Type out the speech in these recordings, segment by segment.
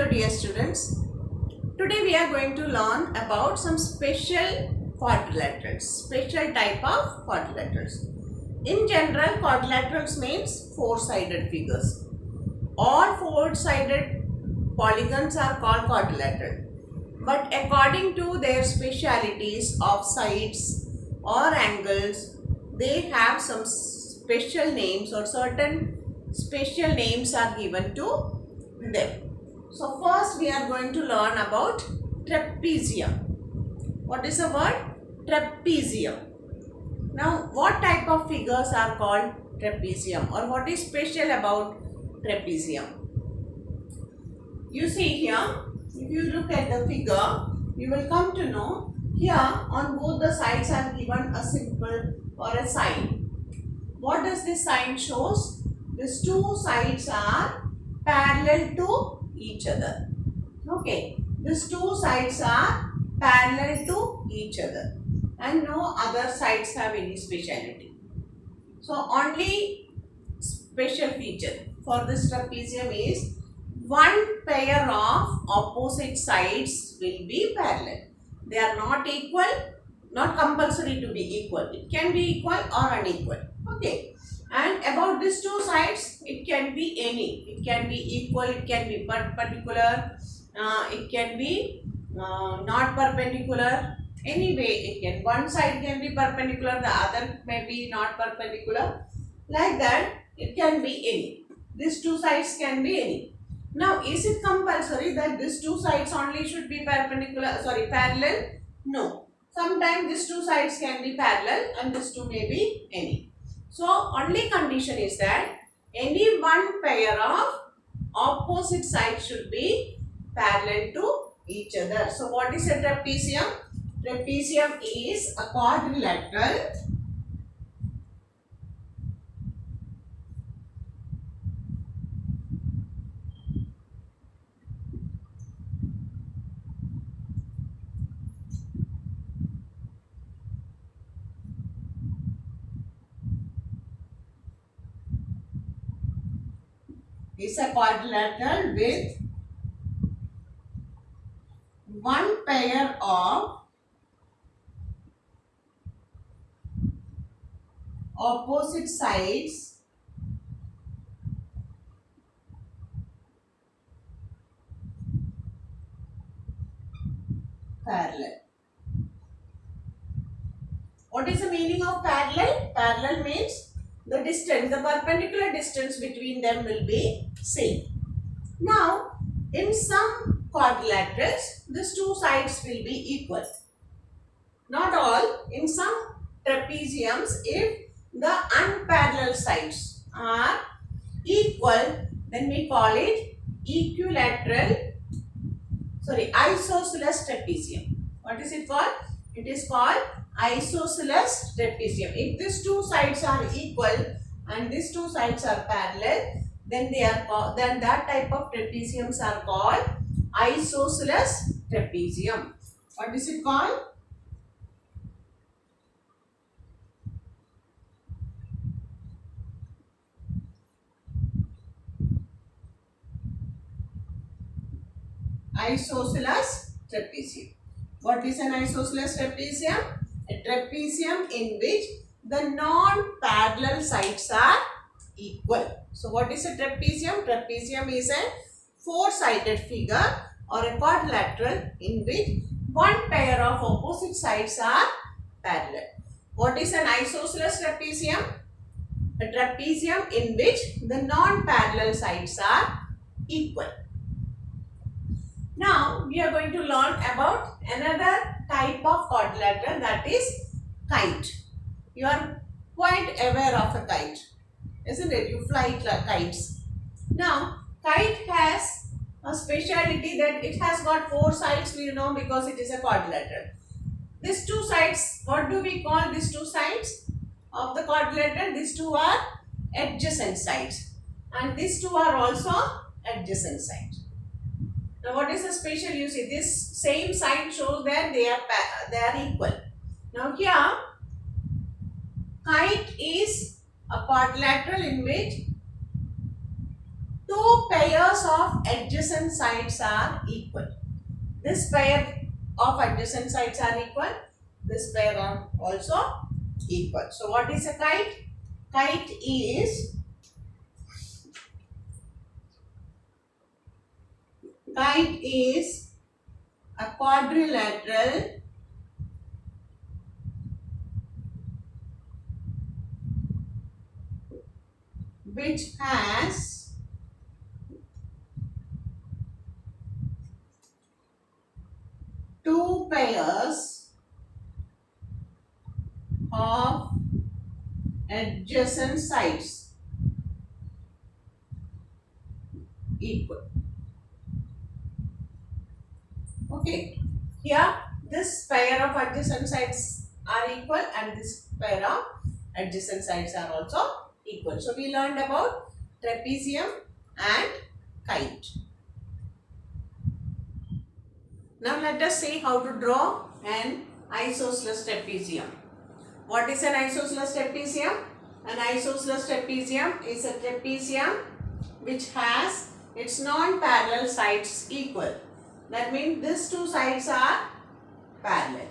Hello dear students. Today we are going to learn about some special quadrilaterals, special type of quadrilaterals. In general, quadrilaterals means four-sided figures. All four-sided polygons are called quadrilateral. But according to their specialities of sides or angles, they have some special names or certain special names are given to them. So first we are going to learn about trapezium. What is the word? Trapezium. Now what type of figures are called trapezium, or what is special about trapezium? You see here, if you look at the figure, you will come to know here on both the sides are given a symbol or a sign. What does this sign shows? These two sides are parallel to each other. Okay, these two sides are parallel to each other and no other sides have any speciality. So only special feature for this trapezium is one pair of opposite sides will be parallel. They are not equal, not compulsory to be equal. It can be equal or unequal. Okay. And about these two sides, it can be any. It can be equal, it can be perpendicular, it can be not perpendicular. Anyway, it can, one side can be perpendicular, the other may be not perpendicular. Like that, it can be any. These two sides can be any. Now, is it compulsory that these two sides only should be parallel? No. Sometimes these two sides can be parallel and these two may be any. So, only condition is that any one pair of opposite sides should be parallel to each other. So, what is a trapezium? Trapezium is a quadrilateral with one pair of opposite sides parallel. What is the meaning of parallel? Parallel means the distance, the perpendicular distance between them will be same. Now, in some quadrilaterals, these two sides will be equal. Not all. In some trapeziums, if the unparalleled sides are equal, then we call it isosceles trapezium. What is it called? It is called isosceles trapezium. If these two sides are equal and these two sides are parallel, then that type of trapeziums are called isosceles trapezium. What is it called? Isosceles trapezium. What is an isosceles trapezium? A trapezium in which the non-parallel sides are equal. So, what is a trapezium? Trapezium is a four-sided figure or a quadrilateral in which one pair of opposite sides are parallel. What is an isosceles trapezium? A trapezium in which the non-parallel sides are equal. Now, we are going to learn about another type of quadrilateral, that is kite. You are quite aware of a kite, isn't it? You fly kites. Now, kite has a speciality that it has got four sides, we know, because it is a quadrilateral. These two sides, what do we call these two sides of the quadrilateral? These two are adjacent sides and these two are also adjacent sides. Now, what is the special? You see, this same side shows that they are equal. Now, here, kite is a quadrilateral in which two two pairs of adjacent sides are equal. This pair of adjacent sides are equal. This pair are also equal. So what is a kite? Kite is a quadrilateral which has two pairs of adjacent sides equal. Okay, here this pair of adjacent sides are equal and this pair of adjacent sides are also equal. So we learned about trapezium and kite. Now let us see how to draw an isosceles trapezium. What is an isosceles trapezium? An isosceles trapezium is a trapezium which has its non-parallel sides equal. That means these two sides are parallel.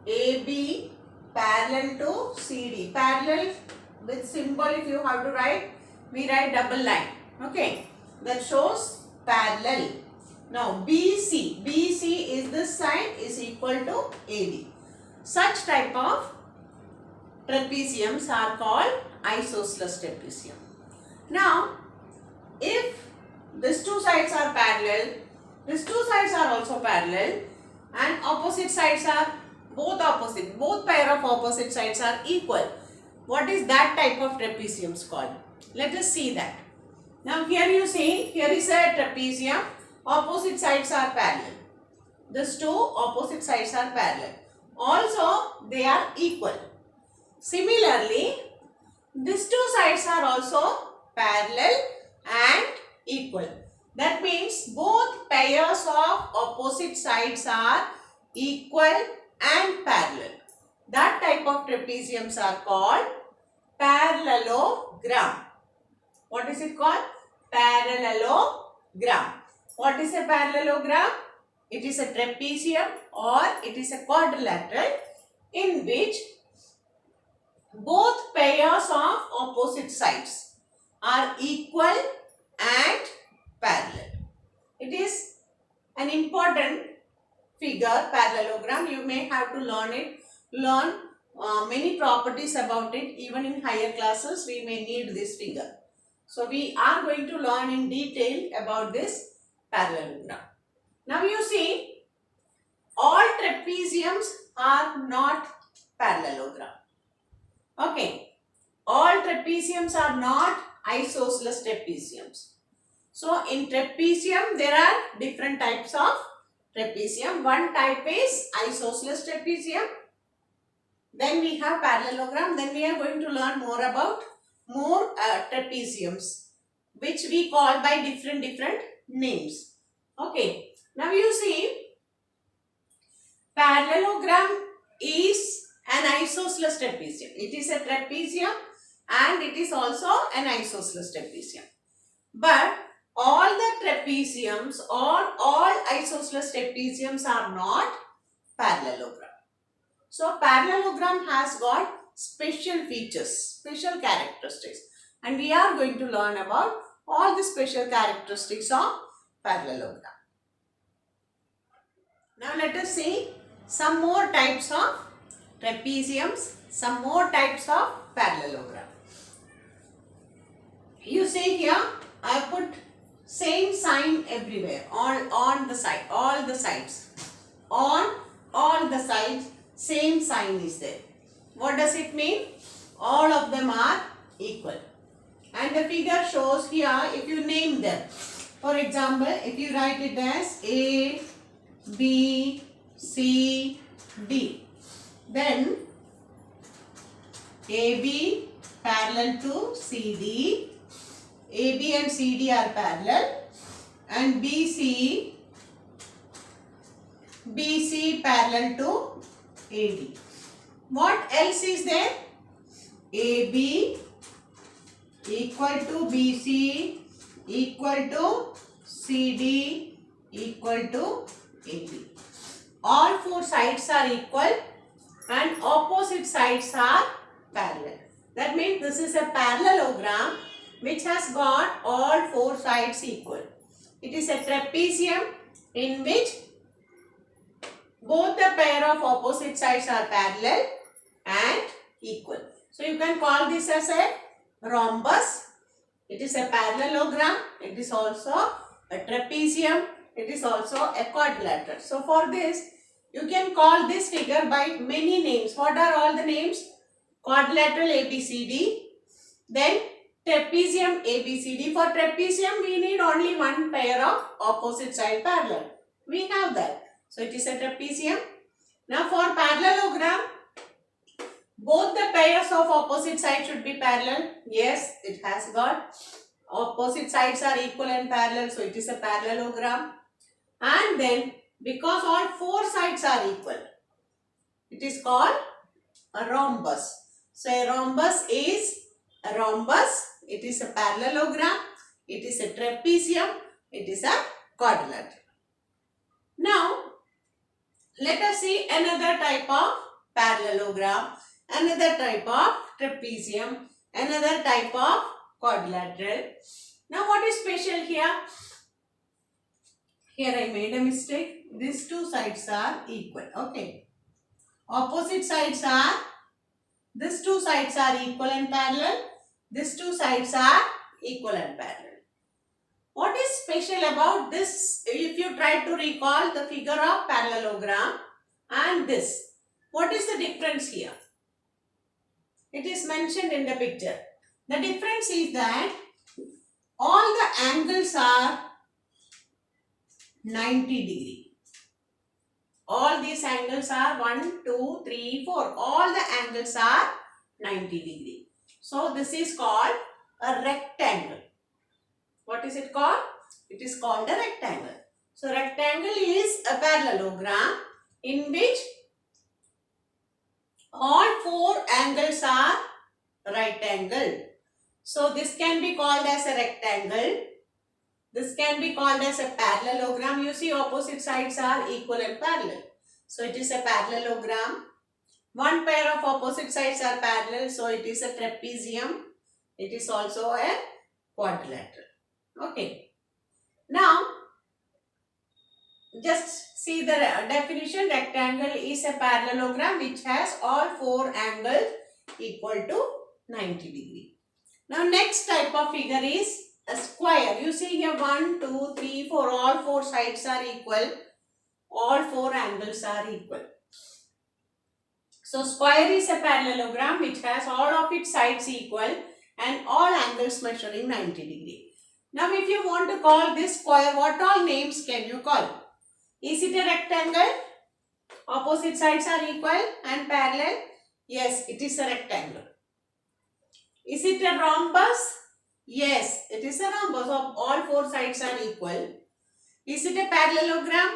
AB parallel to CD. Parallel with symbol, if you have to write, we write double line. Okay, that shows parallel. Now BC is this side is equal to AB. Such type of trapeziums are called isosceles trapezium. Now if these two sides are parallel, these two sides are also parallel, and opposite sides are both opposite, both pair of opposite sides are equal. What is that type of trapeziums called? Let us see that. Now here you see, here is a trapezium, opposite sides are parallel. These two opposite sides are parallel. Also they are equal. Similarly, these two sides are also parallel and equal. That means both pairs of opposite sides are equal and parallel. That type of trapeziums are called parallelogram. What is it called? Parallelogram. What is a parallelogram? It is a trapezium or it is a quadrilateral in which both pairs of opposite sides are equal and parallel. It is an important figure, parallelogram. You may have to learn many properties about it. Even in higher classes we may need this figure. So we are going to learn in detail about this parallelogram. Now you see, all trapeziums are not parallelogram. Okay, all trapeziums are not isosceles trapeziums. So in trapezium there are different types of trapezium. One type is isosceles trapezium. Then we have parallelogram. Then we are going to learn more about trapeziums, which we call by different names. Okay. Now you see, parallelogram is an isosceles trapezium. It is a trapezium and it is also an isosceles trapezium. But all the trapeziums or all isosceles trapeziums are not parallelogram. So parallelogram has got special features, special characteristics, and we are going to learn about all the special characteristics of parallelogram. Now let us see some more types of trapeziums, some more types of parallelogram. You see here, I put same sign everywhere, on the side, all the sides. On all the sides, same sign is there. What does it mean? All of them are equal. And the figure shows here, if you name them. For example, if you write it as A, B, C, D. Then AB parallel to CD. AB and CD are parallel, and BC parallel to AD. What else is there? AB equal to BC equal to CD equal to AB. All four sides are equal and opposite sides are parallel. That means this is a parallelogram which has got all four sides equal. It is a trapezium in which both the pair of opposite sides are parallel and equal. So you can call this as a rhombus. It is a parallelogram. It is also a trapezium. It is also a quadrilateral. So for this, you can call this figure by many names. What are all the names? Quadrilateral ABCD. Then trapezium ABCD. For trapezium, we need only one pair of opposite side parallel. We have that. So it is a trapezium. Now for parallelogram, both the pairs of opposite sides should be parallel. Yes, it has got opposite sides are equal and parallel. So it is a parallelogram. And then because all four sides are equal, it is called a rhombus. So a rhombus is a rhombus. It is a parallelogram. It is a trapezium. It is a quadrilateral. Now let us see another type of parallelogram, another type of trapezium, another type of quadrilateral. Now what is special here? Here I made a mistake. These two sides are equal. Okay. Opposite sides are, these two sides are equal and parallel. These two sides are equal and parallel. What is special about this? If you try to recall the figure of parallelogram and this, what is the difference here? It is mentioned in the picture. The difference is that all the angles are 90 degree. All these angles are 1, 2, 3, 4. All the angles are 90 degree. So this is called a rectangle. What is it called? It is called a rectangle. So rectangle is a parallelogram in which all four angles are right angled. So this can be called as a rectangle. This can be called as a parallelogram. You see opposite sides are equal and parallel. So it is a parallelogram. One pair of opposite sides are parallel. So it is a trapezium. It is also a quadrilateral. Okay. Now, just see the definition. Rectangle is a parallelogram which has all four angles equal to 90 degree. Now, next type of figure is a square. You see here 1, 2, 3, 4. All four sides are equal. All four angles are equal. So, square is a parallelogram which has all of its sides equal and all angles measuring 90 degree. Now, if you want to call this square, what all names can you call? Is it a rectangle? Opposite sides are equal and parallel? Yes, it is a rectangle. Is it a rhombus? Yes, it is a rhombus. All four sides are equal. Is it a parallelogram?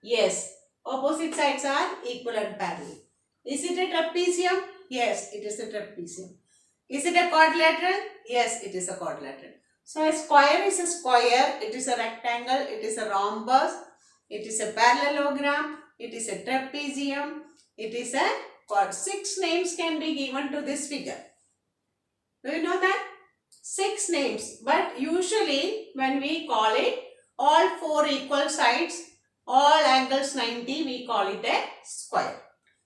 Yes, opposite sides are equal and parallel. Is it a trapezium? Yes, it is a trapezium. Is it a quadrilateral? Yes, it is a quadrilateral. So a square is a square, it is a rectangle, it is a rhombus, it is a parallelogram, it is a trapezium, it is a quad. 6 names can be given to this figure. Do you know that? 6 names. But usually when we call it all four equal sides, all angles 90, we call it a square.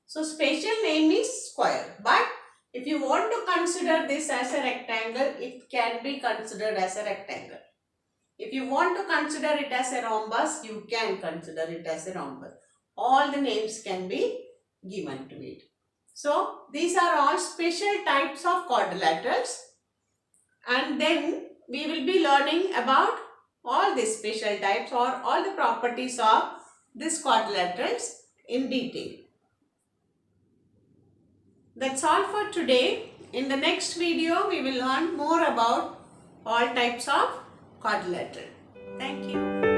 So special name is square. But if you want to consider this as a rectangle, it can be considered as a rectangle. If you want to consider it as a rhombus, you can consider it as a rhombus. All the names can be given to it. So, these are all special types of quadrilaterals. And then we will be learning about all these special types or all the properties of these quadrilaterals in detail. That's all for today. In the next video, we will learn more about all types of quadrilateral. Thank you.